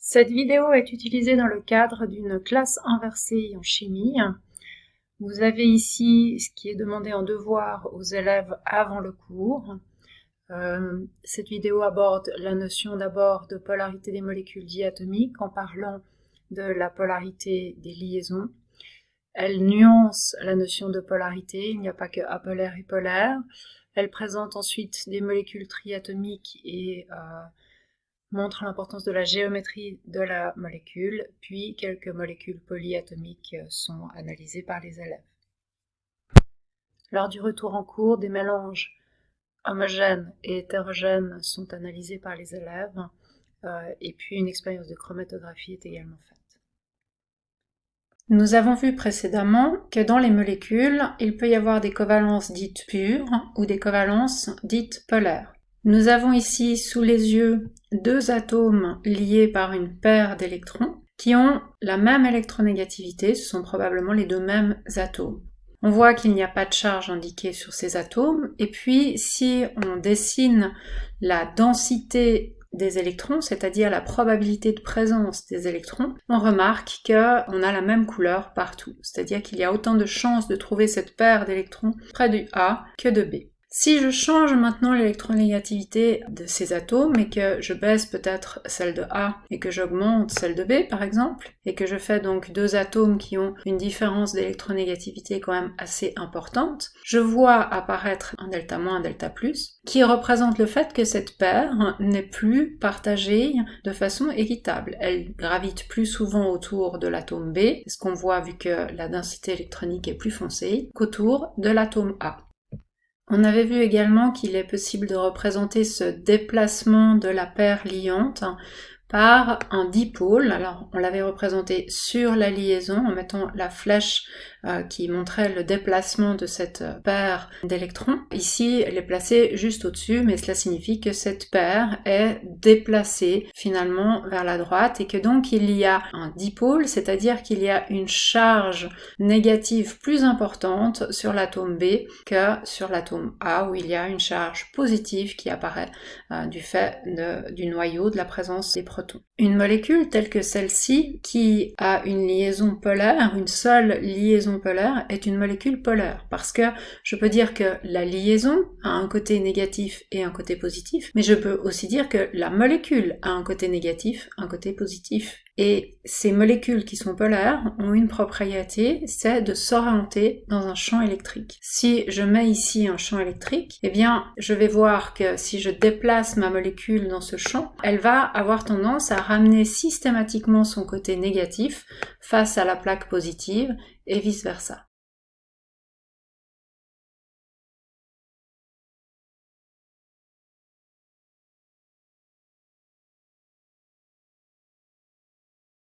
Cette vidéo est utilisée dans le cadre d'une classe inversée en chimie. Vous avez ici ce qui est demandé en devoir aux élèves avant le cours. Cette vidéo aborde la notion d'abord de polarité des molécules diatomiques en parlant de la polarité des liaisons. Elle nuance la notion de polarité, il n'y a pas que apolaire et polaire. Elle présente ensuite des molécules triatomiques et montre l'importance de la géométrie de la molécule, puis quelques molécules polyatomiques sont analysées par les élèves. Lors du retour en cours, des mélanges homogènes et hétérogènes sont analysés par les élèves, et puis une expérience de chromatographie est également faite. Nous avons vu précédemment que dans les molécules, il peut y avoir des covalences dites pures ou des covalences dites polaires. Nous avons ici sous les yeux deux atomes liés par une paire d'électrons qui ont la même électronégativité, ce sont probablement les deux mêmes atomes. On voit qu'il n'y a pas de charge indiquée sur ces atomes, et puis si on dessine la densité des électrons, c'est-à-dire la probabilité de présence des électrons, on remarque qu'on a la même couleur partout, c'est-à-dire qu'il y a autant de chances de trouver cette paire d'électrons près du A que de B. Si je change maintenant l'électronégativité de ces atomes et que je baisse peut-être celle de A et que j'augmente celle de B par exemple, et que je fais donc deux atomes qui ont une différence d'électronégativité quand même assez importante, je vois apparaître un delta-, un delta+, qui représente le fait que cette paire n'est plus partagée de façon équitable. Elle gravite plus souvent autour de l'atome B, ce qu'on voit vu que la densité électronique est plus foncée, qu'autour de l'atome A. On avait vu également qu'il est possible de représenter ce déplacement de la paire liante par un dipôle. Alors on l'avait représenté sur la liaison en mettant la flèche qui montrait le déplacement de cette paire d'électrons. Ici elle est placée juste au-dessus, mais cela signifie que cette paire est déplacée finalement vers la droite et que donc il y a un dipôle, c'est-à-dire qu'il y a une charge négative plus importante sur l'atome B que sur l'atome A où il y a une charge positive qui apparaît du fait du noyau, de la présence des protons. Une molécule telle que celle-ci, qui a une liaison polaire, une seule liaison polaire, est une molécule polaire, parce que je peux dire que la liaison a un côté négatif et un côté positif, mais je peux aussi dire que la molécule a un côté négatif, un côté positif. Et ces molécules qui sont polaires ont une propriété, c'est de s'orienter dans un champ électrique. Si je mets ici un champ électrique, eh bien, je vais voir que si je déplace ma molécule dans ce champ, elle va avoir tendance à ramener systématiquement son côté négatif face à la plaque positive et vice-versa.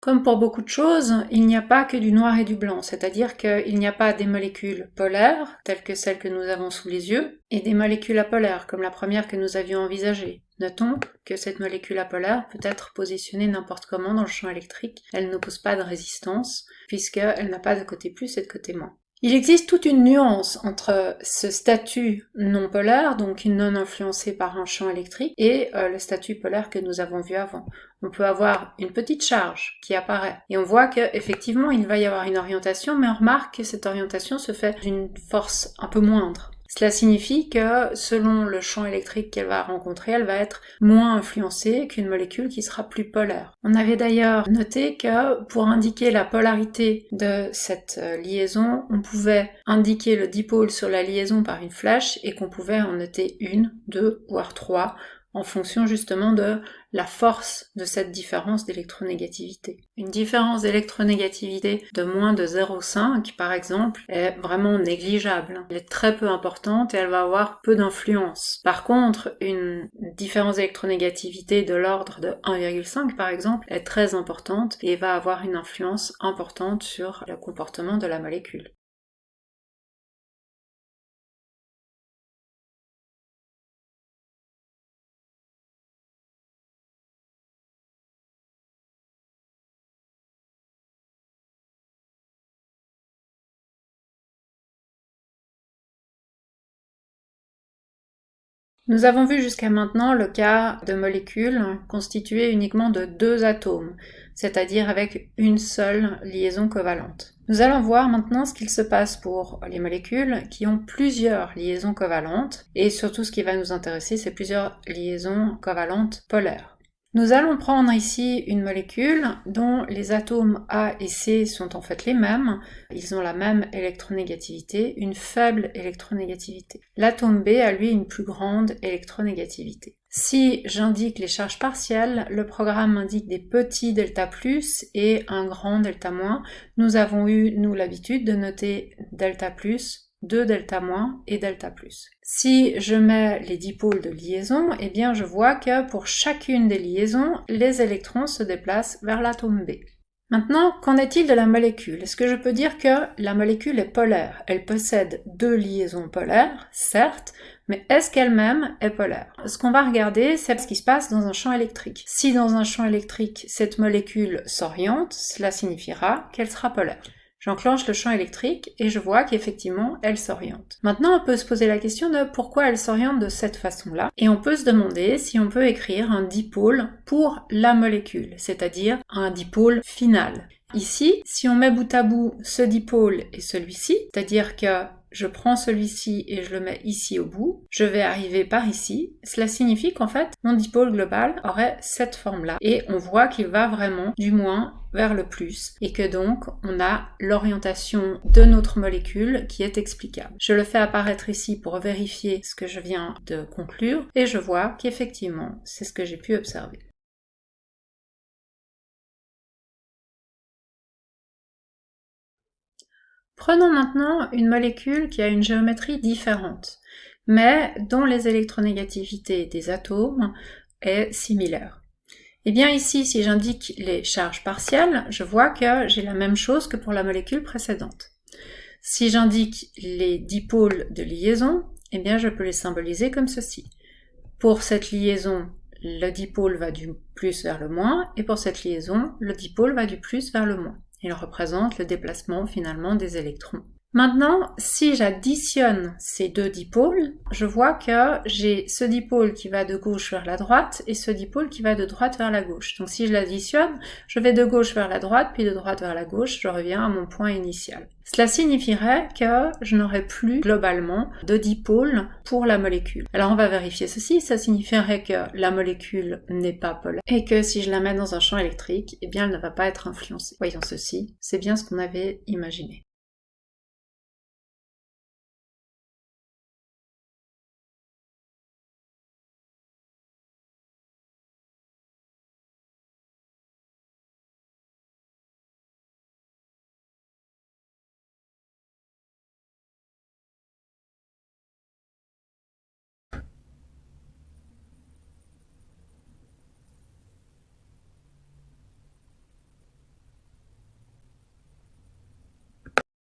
Comme pour beaucoup de choses, il n'y a pas que du noir et du blanc, c'est-à-dire qu'il n'y a pas des molécules polaires, telles que celles que nous avons sous les yeux, et des molécules apolaires, comme la première que nous avions envisagée. Notons que cette molécule apolaire peut être positionnée n'importe comment dans le champ électrique, elle n'oppose pas de résistance, puisqu'elle n'a pas de côté plus et de côté moins. Il existe toute une nuance entre ce statut non polaire, donc non influencé par un champ électrique, et le statut polaire que nous avons vu avant. On peut avoir une petite charge qui apparaît, et on voit qu'effectivement il va y avoir une orientation, mais on remarque que cette orientation se fait d'une force un peu moindre. Cela signifie que selon le champ électrique qu'elle va rencontrer, elle va être moins influencée qu'une molécule qui sera plus polaire. On avait d'ailleurs noté que pour indiquer la polarité de cette liaison, on pouvait indiquer le dipôle sur la liaison par une flèche et qu'on pouvait en noter une, deux, voire trois en fonction justement de la force de cette différence d'électronégativité. Une différence d'électronégativité de moins de 0,5 par exemple est vraiment négligeable. Elle est très peu importante et elle va avoir peu d'influence. Par contre, une différence d'électronégativité de l'ordre de 1,5 par exemple est très importante et va avoir une influence importante sur le comportement de la molécule. Nous avons vu jusqu'à maintenant le cas de molécules constituées uniquement de 2 atomes, c'est-à-dire avec une seule liaison covalente. Nous allons voir maintenant ce qu'il se passe pour les molécules qui ont plusieurs liaisons covalentes, et surtout ce qui va nous intéresser, c'est plusieurs liaisons covalentes polaires. Nous allons prendre ici une molécule dont les atomes A et C sont en fait les mêmes, ils ont la même électronégativité, une faible électronégativité. L'atome B a lui une plus grande électronégativité. Si j'indique les charges partielles, le programme indique des petits delta plus et un grand delta moins. Nous avons eu, nous, l'habitude de noter delta plus, 2 delta moins et delta plus. Si je mets les dipôles de liaison, eh bien je vois que pour chacune des liaisons, les électrons se déplacent vers l'atome B. Maintenant, qu'en est-il de la molécule? Est-ce que je peux dire que la molécule est polaire? Elle possède 2 liaisons polaires, certes, mais est-ce qu'elle-même est polaire? Ce qu'on va regarder, c'est ce qui se passe dans un champ électrique. Si dans un champ électrique, cette molécule s'oriente, cela signifiera qu'elle sera polaire. J'enclenche le champ électrique et je vois qu'effectivement, elle s'oriente. Maintenant, on peut se poser la question de pourquoi elle s'oriente de cette façon-là. Et on peut se demander si on peut écrire un dipôle pour la molécule, c'est-à-dire un dipôle final. Ici, si on met bout à bout ce dipôle et celui-ci, c'est-à-dire que je prends celui-ci et je le mets ici au bout, je vais arriver par ici. Cela signifie qu'en fait, mon dipôle global aurait cette forme-là. Et on voit qu'il va vraiment du moins vers le plus. Et que donc, on a l'orientation de notre molécule qui est explicable. Je le fais apparaître ici pour vérifier ce que je viens de conclure. Et je vois qu'effectivement, c'est ce que j'ai pu observer. Prenons maintenant une molécule qui a une géométrie différente, mais dont les électronégativités des atomes est similaire. Et bien ici, si j'indique les charges partielles, je vois que j'ai la même chose que pour la molécule précédente. Si j'indique les dipôles de liaison, eh bien je peux les symboliser comme ceci. Pour cette liaison, le dipôle va du plus vers le moins, et pour cette liaison, le dipôle va du plus vers le moins. Il représente le déplacement finalement des électrons. Maintenant, si j'additionne ces 2 dipôles, je vois que j'ai ce dipôle qui va de gauche vers la droite et ce dipôle qui va de droite vers la gauche. Donc si je l'additionne, je vais de gauche vers la droite, puis de droite vers la gauche, je reviens à mon point initial. Cela signifierait que je n'aurai plus globalement de dipôle pour la molécule. Alors on va vérifier ceci, ça signifierait que la molécule n'est pas polaire et que si je la mets dans un champ électrique, eh bien elle ne va pas être influencée. Voyons ceci, c'est bien ce qu'on avait imaginé.